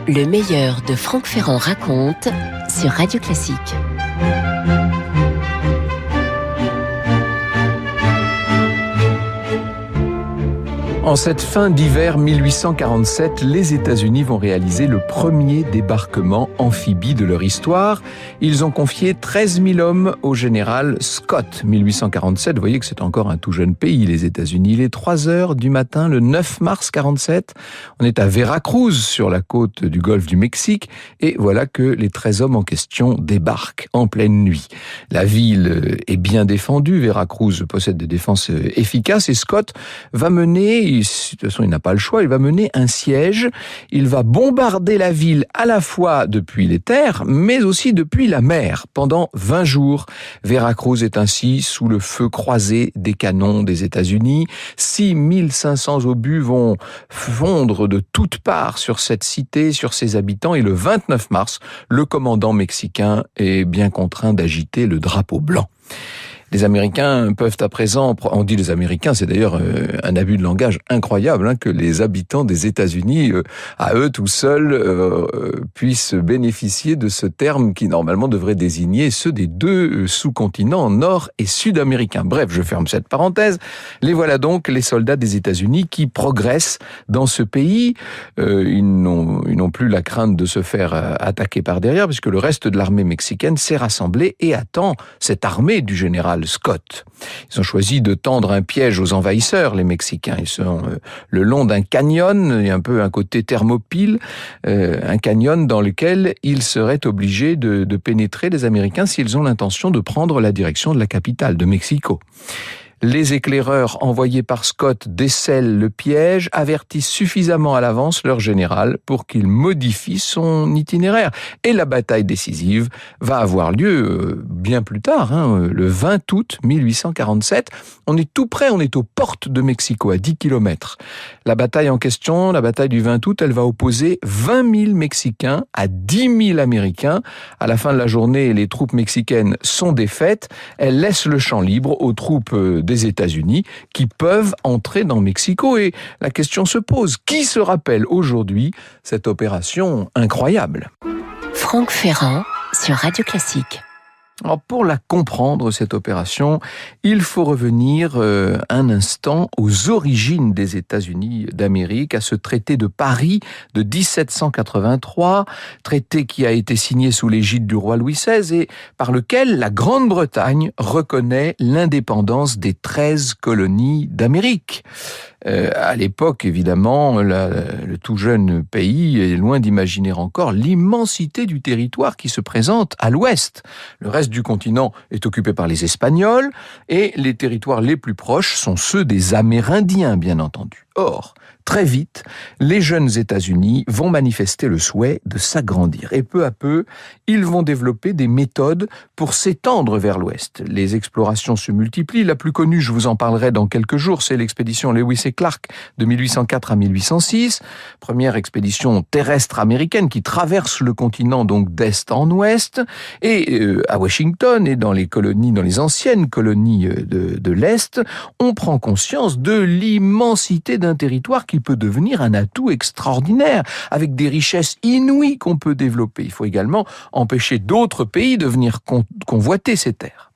Le meilleur de Franck Ferrand raconte sur Radio Classique. En cette fin d'hiver 1847, les États-Unis vont réaliser le premier débarquement amphibie de leur histoire. Ils ont confié 13 000 hommes au général Scott. 1847, vous voyez que c'est encore un tout jeune pays, les États-Unis. Il est 3 heures du matin, le 9 mars 47. On est à Veracruz, sur la côte du golfe du Mexique. Et voilà que les 13 hommes en question débarquent en pleine nuit. La ville est bien défendue. Veracruz possède des défenses efficaces. Et Scott va mener... De toute façon, il n'a pas le choix, il va mener un siège, il va bombarder la ville à la fois depuis les terres, mais aussi depuis la mer, pendant 20 jours. Veracruz est ainsi sous le feu croisé des canons des États-Unis. 6500 obus vont fondre de toutes parts sur cette cité, sur ses habitants, et le 29 mars, le commandant mexicain est bien contraint d'agiter le drapeau blanc. Les Américains peuvent à présent, on dit les Américains, c'est d'ailleurs un abus de langage incroyable, que les habitants des États-Unis, à eux tout seuls, puissent bénéficier de ce terme qui normalement devrait désigner ceux des deux sous-continents nord- et sud-américains. Bref, je ferme cette parenthèse. Les voilà donc, les soldats des États-Unis qui progressent dans ce pays. Ils n'ont plus la crainte de se faire attaquer par derrière, puisque le reste de l'armée mexicaine s'est rassemblé et attend cette armée du général Scott. Ils ont choisi de tendre un piège aux envahisseurs, les Mexicains. Ils sont le long d'un canyon, il y a un peu un côté Thermopyle, un canyon dans lequel ils seraient obligés de pénétrer, les Américains, s'ils ont l'intention de prendre la direction de la capitale, de Mexico. Les éclaireurs envoyés par Scott décèlent le piège, avertissent suffisamment à l'avance leur général pour qu'il modifie son itinéraire. Et la bataille décisive va avoir lieu bien plus tard, le 20 août 1847. On est tout près, on est aux portes de Mexico, à 10 kilomètres. La bataille en question, la bataille du 20 août, elle va opposer 20 000 Mexicains à 10 000 Américains. À la fin de la journée, les troupes mexicaines sont défaites. Elles laissent le champ libre aux troupes des États-Unis qui peuvent entrer dans Mexico. Et la question se pose, qui se rappelle aujourd'hui cette opération incroyable ? Franck Ferrand sur Radio Classique. Alors pour la comprendre, cette opération, il faut revenir un instant aux origines des États-Unis d'Amérique, à ce traité de Paris de 1783, traité qui a été signé sous l'égide du roi Louis XVI et par lequel la Grande-Bretagne reconnaît l'indépendance des 13 colonies d'Amérique. À l'époque, évidemment, le tout jeune pays est loin d'imaginer encore l'immensité du territoire qui se présente à l'ouest. Le reste du continent est occupé par les Espagnols et les territoires les plus proches sont ceux des Amérindiens, bien entendu. Or, très vite, les jeunes États-Unis vont manifester le souhait de s'agrandir. Et peu à peu, ils vont développer des méthodes pour s'étendre vers l'ouest. Les explorations se multiplient. La plus connue, je vous en parlerai dans quelques jours, c'est l'expédition Lewis et Clark de 1804 à 1806. Première expédition terrestre américaine qui traverse le continent donc d'est en ouest. Et à Washington et dans les colonies, dans les anciennes colonies de l'Est, on prend conscience de l'immensité d'un territoire qui peut devenir un atout extraordinaire, avec des richesses inouïes qu'on peut développer. Il faut également empêcher d'autres pays de venir convoiter ces terres.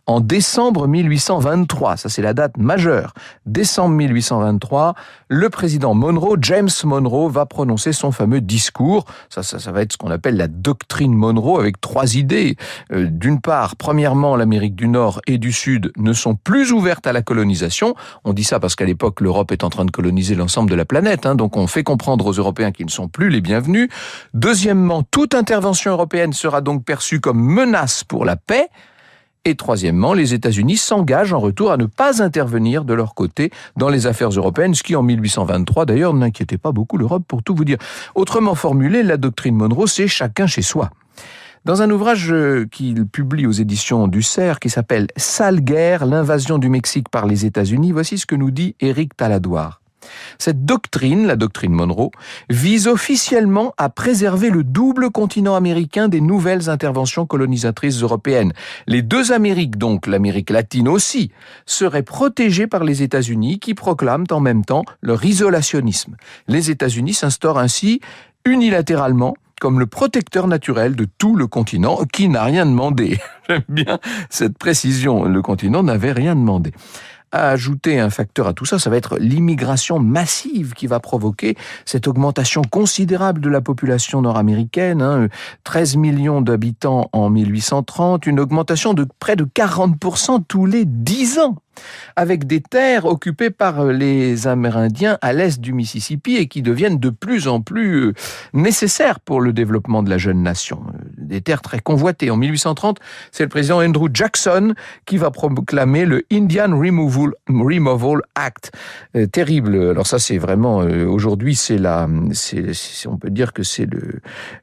En décembre 1823, ça c'est la date majeure, décembre 1823, le président Monroe, James Monroe, va prononcer son fameux discours. Ça va être ce qu'on appelle la doctrine Monroe, avec 3 idées. D'une part, premièrement, l'Amérique du Nord et du Sud ne sont plus ouvertes à la colonisation. On dit ça parce qu'à l'époque, l'Europe est en train de coloniser l'ensemble de la planète, donc on fait comprendre aux Européens qu'ils ne sont plus les bienvenus. Deuxièmement, toute intervention européenne sera donc perçue comme menace pour la paix. Et troisièmement, les États-Unis s'engagent en retour à ne pas intervenir de leur côté dans les affaires européennes, ce qui en 1823 d'ailleurs n'inquiétait pas beaucoup l'Europe pour tout vous dire. Autrement formulé, la doctrine Monroe, c'est chacun chez soi. Dans un ouvrage qu'il publie aux éditions du Cerf qui s'appelle « Sale guerre, l'invasion du Mexique par les États-Unis », voici ce que nous dit Éric Taladoire. Cette doctrine, la doctrine Monroe, vise officiellement à préserver le double continent américain des nouvelles interventions colonisatrices européennes. Les deux Amériques, donc l'Amérique latine aussi, seraient protégées par les États-Unis qui proclament en même temps leur isolationnisme. Les États-Unis s'instaurent ainsi unilatéralement comme le protecteur naturel de tout le continent qui n'a rien demandé. J'aime bien cette précision, le continent n'avait rien demandé. À ajouter un facteur à tout ça, ça va être l'immigration massive qui va provoquer cette augmentation considérable de la population nord-américaine, 13 millions d'habitants en 1830, une augmentation de près de 40% tous les 10 ans, avec des terres occupées par les Amérindiens à l'est du Mississippi et qui deviennent de plus en plus nécessaires pour le développement de la jeune nation. Des terres très convoitées. En 1830, c'est le président Andrew Jackson qui va proclamer le Indian Removal Act. Terrible. Alors ça, c'est vraiment, aujourd'hui, on peut dire que c'est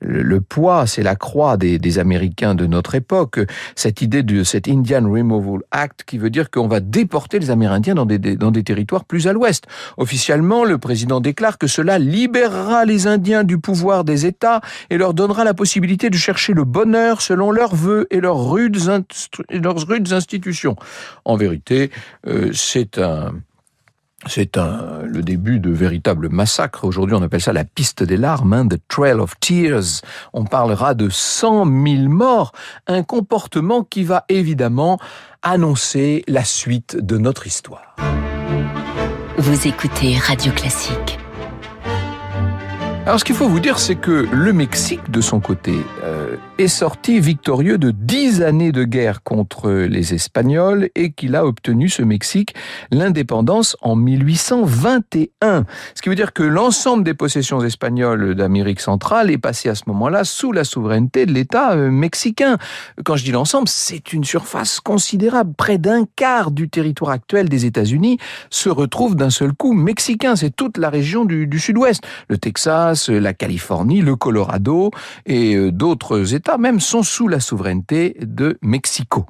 le poids, c'est la croix des Américains de notre époque. Cette idée de cet Indian Removal Act qui veut dire qu'on va déporter les Amérindiens dans des territoires plus à l'ouest. Officiellement, le président déclare que cela libérera les Indiens du pouvoir des États et leur donnera la possibilité de chercher le bonheur selon leurs vœux et leurs rudes institutions. En vérité, c'est le début de véritables massacres. Aujourd'hui, on appelle ça la piste des larmes, the Trail of Tears. On parlera de 100 000 morts, un comportement qui va évidemment annoncer la suite de notre histoire. Vous écoutez Radio Classique. Alors, ce qu'il faut vous dire, c'est que le Mexique, de son côté, est sorti victorieux de 10 années de guerre contre les Espagnols et qu'il a obtenu, ce Mexique, l'indépendance en 1821. Ce qui veut dire que l'ensemble des possessions espagnoles d'Amérique centrale est passé à ce moment-là sous la souveraineté de l'État mexicain. Quand je dis l'ensemble, c'est une surface considérable. Près d'un quart du territoire actuel des États-Unis se retrouve d'un seul coup mexicain. C'est toute la région du sud-ouest. Le Texas, la Californie, le Colorado et d'autres États même sont sous la souveraineté de Mexico.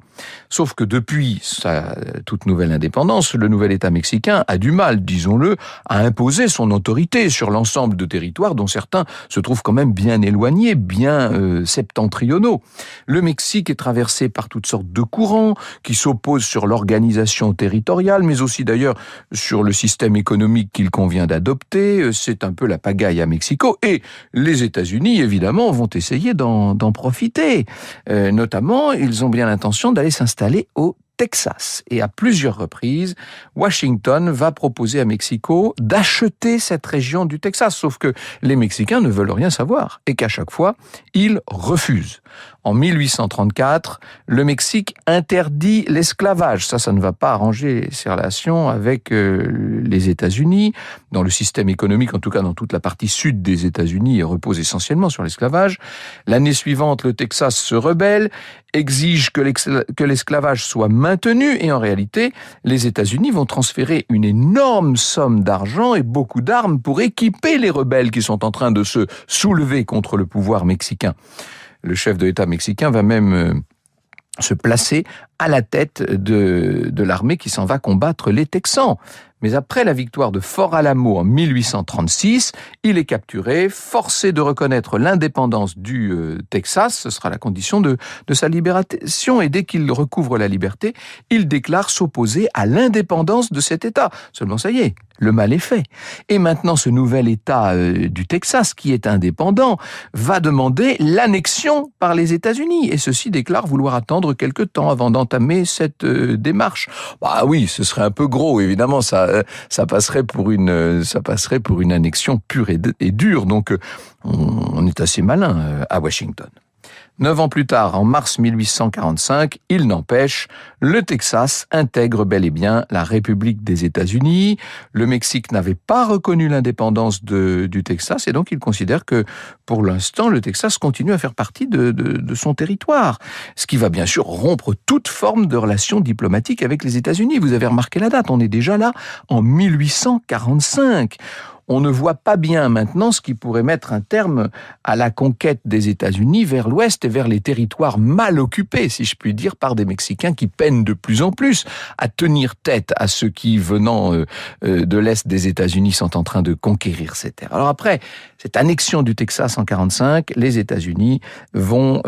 Sauf que depuis sa toute nouvelle indépendance, le nouvel État mexicain a du mal, disons-le, à imposer son autorité sur l'ensemble de territoires dont certains se trouvent quand même bien éloignés, bien septentrionaux. Le Mexique est traversé par toutes sortes de courants qui s'opposent sur l'organisation territoriale, mais aussi d'ailleurs sur le système économique qu'il convient d'adopter. C'est un peu la pagaille à Mexico. Et les États-Unis, évidemment, vont essayer d'en profiter. Notamment, ils ont bien l'intention d'aller s'installer au Texas. Et à plusieurs reprises, Washington va proposer à Mexico d'acheter cette région du Texas. Sauf que les Mexicains ne veulent rien savoir et qu'à chaque fois, ils refusent. En 1834, le Mexique interdit l'esclavage. Ça ne va pas arranger ses relations avec les États-Unis. Dans le système économique, en tout cas dans toute la partie sud des États-Unis, repose essentiellement sur l'esclavage. L'année suivante, le Texas se rebelle, exige que l'esclavage soit maintenu et en réalité, les États-Unis vont transférer une énorme somme d'argent et beaucoup d'armes pour équiper les rebelles qui sont en train de se soulever contre le pouvoir mexicain. Le chef de l'État mexicain va même se placer à la tête de l'armée qui s'en va combattre les Texans. Mais après la victoire de Fort Alamo en 1836, il est capturé, forcé de reconnaître l'indépendance du Texas. Ce sera la condition de sa libération. Et dès qu'il recouvre la liberté, il déclare s'opposer à l'indépendance de cet État. Seulement, ça y est, le mal est fait. Et maintenant, ce nouvel État du Texas, qui est indépendant, va demander l'annexion par les États-Unis. Et ceux-ci déclarent vouloir attendre quelque temps avant d'entamer cette démarche. Bah oui, ce serait un peu gros, évidemment, ça passerait pour une annexion pure et dure. Donc, on est assez malin à Washington. 9 ans plus tard, en mars 1845, il n'empêche, le Texas intègre bel et bien la République des États-Unis. Le Mexique n'avait pas reconnu l'indépendance du Texas et donc il considère que, pour l'instant, le Texas continue à faire partie de son territoire. Ce qui va bien sûr rompre toute forme de relation diplomatique avec les États-Unis. Vous avez remarqué la date, on est déjà là en 1845. On ne voit pas bien maintenant ce qui pourrait mettre un terme à la conquête des États-Unis vers l'ouest et vers les territoires mal occupés, si je puis dire, par des Mexicains qui peinent de plus en plus à tenir tête à ceux qui, venant de l'est des États-Unis, sont en train de conquérir ces terres. Alors après, cette annexion du Texas en 45, les États-Unis vont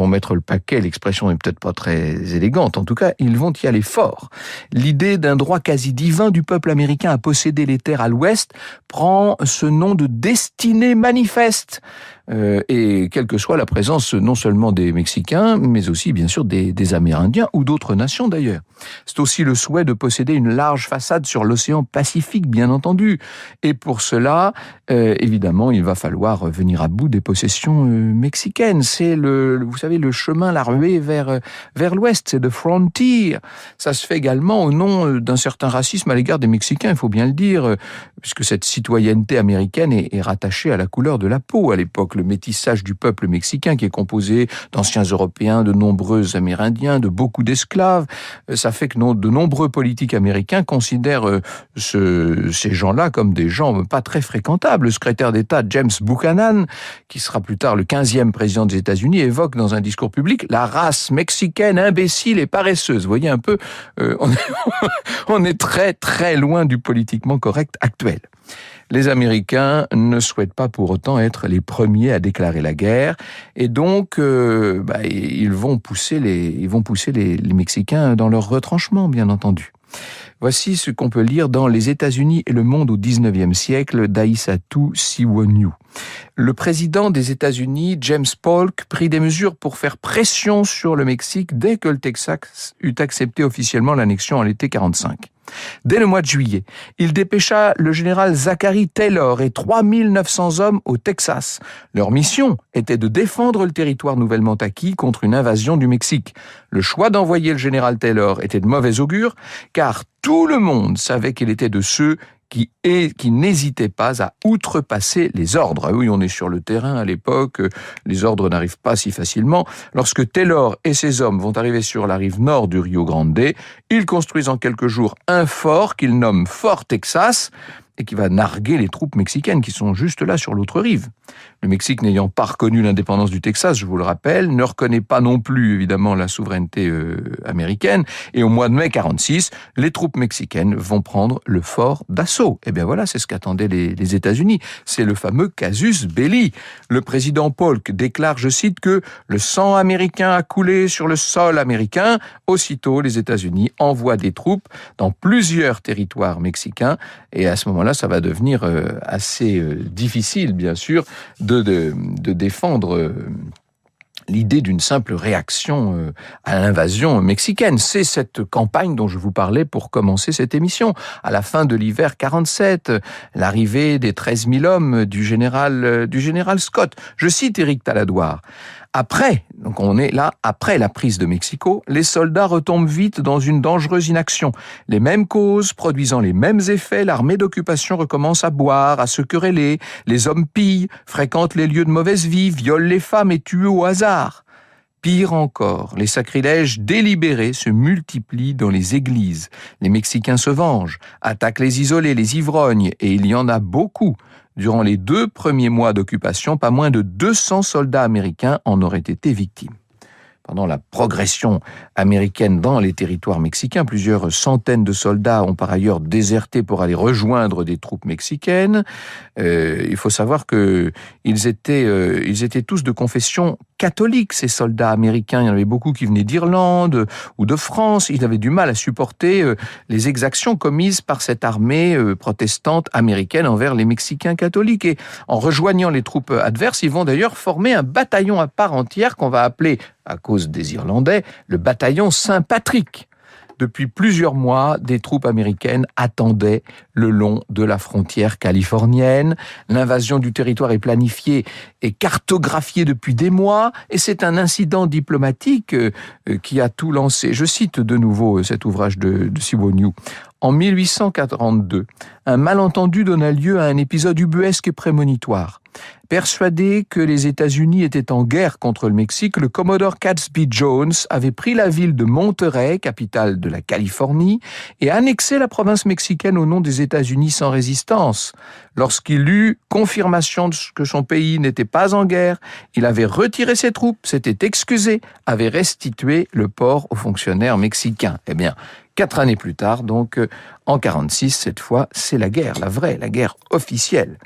mettre le paquet. L'expression n'est peut-être pas très élégante. En tout cas, ils vont y aller fort. L'idée d'un droit quasi divin du peuple américain à posséder les terres à l'ouest prend ce nom de destinée manifeste. Et quelle que soit la présence non seulement des Mexicains, mais aussi bien sûr des Amérindiens ou d'autres nations d'ailleurs. C'est aussi le souhait de posséder une large façade sur l'océan Pacifique, bien entendu. Et pour cela, évidemment, il va falloir venir à bout des possessions mexicaines. C'est vous savez, le chemin, la ruée vers l'ouest, c'est the frontier. Ça se fait également au nom d'un certain racisme à l'égard des Mexicains, il faut bien le dire, puisque cette citoyenneté américaine est rattachée à la couleur de la peau à l'époque. Le métissage du peuple mexicain qui est composé d'anciens Européens, de nombreux Amérindiens, de beaucoup d'esclaves, ça fait que de nombreux politiques américains considèrent ces gens-là comme des gens pas très fréquentables. Le secrétaire d'État James Buchanan, qui sera plus tard le 15e président des États-Unis, évoque dans un discours public la race mexicaine imbécile et paresseuse. Vous voyez un peu, on est très très loin du politiquement correct actuel. Les Américains ne souhaitent pas pour autant être les premiers à déclarer la guerre, et donc ils vont pousser les Mexicains dans leur retranchement, bien entendu. Voici ce qu'on peut lire dans Les États-Unis et le monde au XIXe siècle d'Aïssatou Siwoniou. Le président des États-Unis, James Polk, prit des mesures pour faire pression sur le Mexique dès que le Texas eut accepté officiellement l'annexion en l'été 45. Dès le mois de juillet, il dépêcha le général Zachary Taylor et 3900 hommes au Texas. Leur mission était de défendre le territoire nouvellement acquis contre une invasion du Mexique. Le choix d'envoyer le général Taylor était de mauvais augure, car tout le monde savait qu'il était de ceux qui n'hésitait pas à outrepasser les ordres. Ah oui, on est sur le terrain à l'époque, les ordres n'arrivent pas si facilement. Lorsque Taylor et ses hommes vont arriver sur la rive nord du Rio Grande, ils construisent en quelques jours un fort qu'ils nomment Fort Texas, et qui va narguer les troupes mexicaines qui sont juste là sur l'autre rive. Le Mexique n'ayant pas reconnu l'indépendance du Texas, je vous le rappelle, ne reconnaît pas non plus évidemment la souveraineté américaine, et au mois de mai 46, les troupes mexicaines vont prendre le fort d'assaut. Et bien voilà, c'est ce qu'attendaient les États-Unis. C'est le fameux casus belli. Le président Polk déclare, je cite, que le sang américain a coulé sur le sol américain. Aussitôt, les États-Unis envoient des troupes dans plusieurs territoires mexicains, et à ce moment-là, ça va devenir assez difficile, bien sûr, de défendre l'idée d'une simple réaction à l'invasion mexicaine. C'est cette campagne dont je vous parlais pour commencer cette émission. À la fin de l'hiver 47, l'arrivée des 13 000 hommes du général Scott. Je cite Éric Taladoire. Après la prise de Mexico, les soldats retombent vite dans une dangereuse inaction. Les mêmes causes, produisant les mêmes effets, l'armée d'occupation recommence à boire, à se quereller, les hommes pillent, fréquentent les lieux de mauvaise vie, violent les femmes et tuent au hasard. Pire encore, les sacrilèges délibérés se multiplient dans les églises. Les Mexicains se vengent, attaquent les isolés, les ivrognes, et il y en a beaucoup. Durant les 2 premiers mois d'occupation, pas moins de 200 soldats américains en auraient été victimes. Pendant la progression américaine dans les territoires mexicains, plusieurs centaines de soldats ont par ailleurs déserté pour aller rejoindre des troupes mexicaines. Il faut savoir que ils étaient tous de confession catholique, ces soldats américains. Il y en avait beaucoup qui venaient d'Irlande ou de France. Ils avaient du mal à supporter les exactions commises par cette armée protestante américaine envers les Mexicains catholiques. Et en rejoignant les troupes adverses, ils vont d'ailleurs former un bataillon à part entière qu'on va appeler, à cause des Irlandais, le bataillon Saint-Patrick. Depuis plusieurs mois, des troupes américaines attendaient le long de la frontière californienne. L'invasion du territoire est planifiée et cartographiée depuis des mois, et c'est un incident diplomatique qui a tout lancé. Je cite de nouveau cet ouvrage de Siwoniou. En 1842, un malentendu donna lieu à un épisode ubuesque et prémonitoire. Persuadé que les États-Unis étaient en guerre contre le Mexique, le commodore Catesby Jones avait pris la ville de Monterey, capitale de la Californie, et annexé la province mexicaine au nom des États-Unis sans résistance. Lorsqu'il eut confirmation que son pays n'était pas en guerre, il avait retiré ses troupes, s'était excusé, avait restitué le port aux fonctionnaires mexicains. Eh bien, 4 années plus tard, donc en 46, cette fois, c'est la guerre, la vraie, la guerre officielle.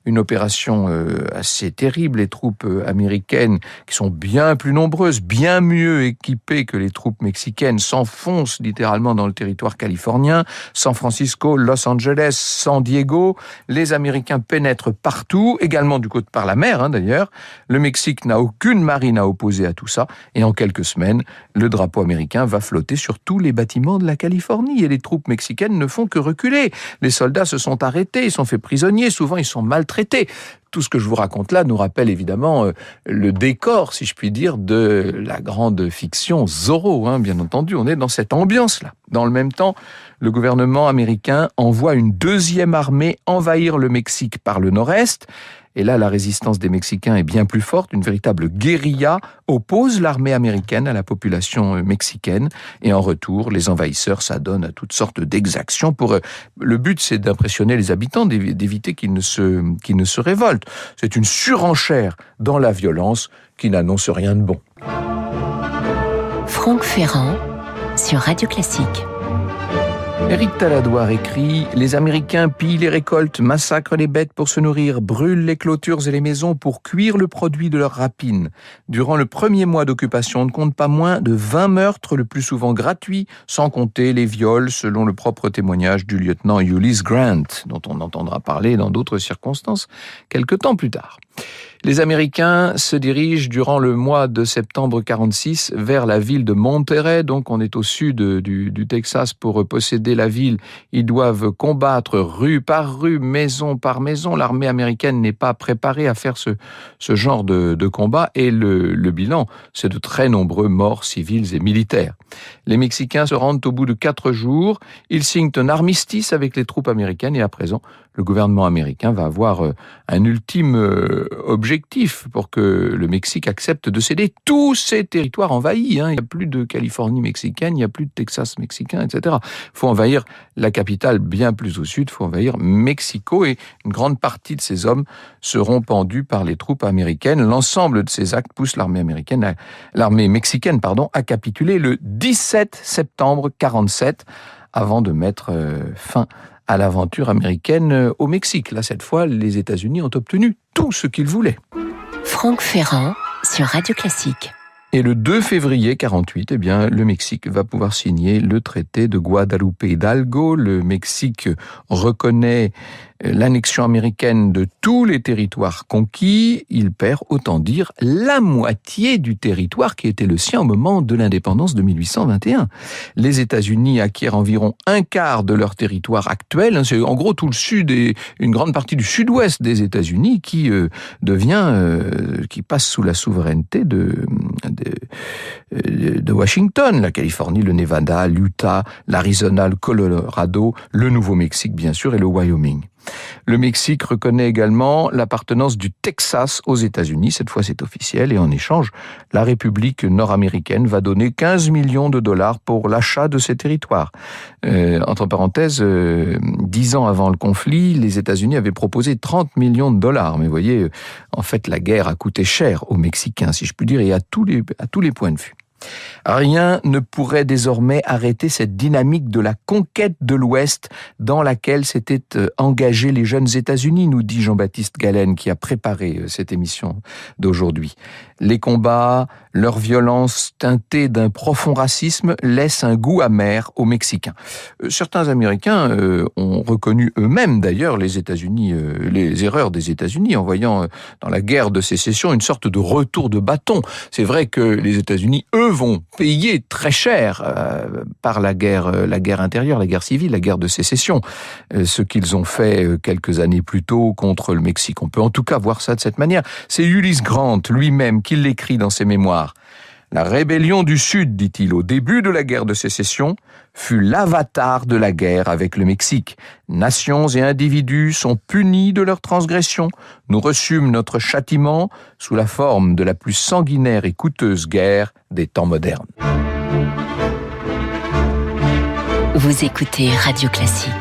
une opération assez terrible. Les troupes américaines, qui sont bien plus nombreuses, bien mieux équipées que les troupes mexicaines, s'enfoncent littéralement dans le territoire californien. San Francisco, Los Angeles, San Diego. Les Américains pénètrent partout, également du côté par la mer d'ailleurs. Le Mexique n'a aucune marine à opposer à tout ça. Et en quelques semaines, le drapeau américain va flotter sur tous les bâtiments de la Californie. Et les troupes mexicaines ne font que reculer. Les soldats se sont arrêtés, ils sont faits prisonniers, souvent ils sont maltraités. Tout ce que je vous raconte là nous rappelle évidemment le décor, si je puis dire, de la grande fiction Zorro, bien entendu. On est dans cette ambiance-là. Dans le même temps, le gouvernement américain envoie une deuxième armée envahir le Mexique par le nord-est. Et là, la résistance des Mexicains est bien plus forte. Une véritable guérilla oppose l'armée américaine à la population mexicaine. Et en retour, les envahisseurs s'adonnent à toutes sortes d'exactions. Le but, c'est d'impressionner les habitants, d'éviter qu'ils ne se révoltent. C'est une surenchère dans la violence qui n'annonce rien de bon. Franck Ferrand sur Radio Classique. Éric Taladoire écrit « Les Américains pillent les récoltes, massacrent les bêtes pour se nourrir, brûlent les clôtures et les maisons pour cuire le produit de leur rapine. Durant le premier mois d'occupation, on ne compte pas moins de 20 meurtres, le plus souvent gratuits, sans compter les viols, selon le propre témoignage du lieutenant Ulysse Grant, dont on entendra parler dans d'autres circonstances quelque temps plus tard. » Les Américains se dirigent durant le mois de septembre 46 vers la ville de Monterrey, donc on est au sud du Texas. Pour posséder la ville, ils doivent combattre rue par rue, maison par maison. L'armée américaine n'est pas préparée à faire ce genre de combat et le bilan, c'est de très nombreux morts civils et militaires. Les Mexicains se rendent au bout de 4 jours, ils signent un armistice avec les troupes américaines et à présent, le gouvernement américain va avoir un ultime objectif pour que le Mexique accepte de céder tous ses territoires envahis. Il n'y a plus de Californie mexicaine, il n'y a plus de Texas mexicain, etc. Il faut envahir la capitale bien plus au sud, il faut envahir Mexico et une grande partie de ces hommes seront pendus par les troupes américaines. L'ensemble de ces actes pousse l'armée mexicaine à capituler le 17 septembre 47 avant de mettre fin à l'aventure américaine au Mexique. Là, cette fois, les États-Unis ont obtenu tout ce qu'ils voulaient. Franck Ferrand sur Radio Classique. Et le 2 février 48, le Mexique va pouvoir signer le traité de Guadalupe Hidalgo. Le Mexique reconnaît l'annexion américaine de tous les territoires conquis. Il perd, autant dire, la moitié du territoire qui était le sien au moment de l'indépendance de 1821. Les États-Unis acquièrent environ un quart de leur territoire actuel. C'est en gros tout le sud et une grande partie du sud-ouest des États-Unis qui passe sous la souveraineté de Washington, la Californie, le Nevada, l'Utah, l'Arizona, le Colorado, le Nouveau-Mexique bien sûr et le Wyoming. Le Mexique reconnaît également l'appartenance du Texas aux États-Unis, cette fois c'est officiel, et en échange, la République nord-américaine va donner 15 millions de dollars pour l'achat de ces territoires. Entre parenthèses, 10 ans avant le conflit, les États-Unis avaient proposé 30 millions de dollars, mais vous voyez, en fait la guerre a coûté cher aux Mexicains, si je puis dire, et à tous les points de vue. Rien ne pourrait désormais arrêter cette dynamique de la conquête de l'Ouest dans laquelle s'étaient engagés les jeunes États-Unis, nous dit Jean-Baptiste Galen qui a préparé cette émission d'aujourd'hui. Les combats, leur violence teintée d'un profond racisme laissent un goût amer aux Mexicains. Certains Américains ont reconnu eux-mêmes d'ailleurs les États-Unis, les erreurs des États-Unis en voyant dans la guerre de sécession une sorte de retour de bâton. C'est vrai que les États-Unis, eux, vont payer très cher par la guerre intérieure, la guerre civile, la guerre de sécession, ce qu'ils ont fait quelques années plus tôt contre le Mexique. On peut en tout cas voir ça de cette manière. C'est Ulysse Grant lui-même qui l'écrit dans ses mémoires. La rébellion du Sud, dit-il, au début de la guerre de sécession, fut l'avatar de la guerre avec le Mexique. Nations et individus sont punis de leurs transgressions. Nous reçûmes notre châtiment sous la forme de la plus sanguinaire et coûteuse guerre des temps modernes. Vous écoutez Radio Classique.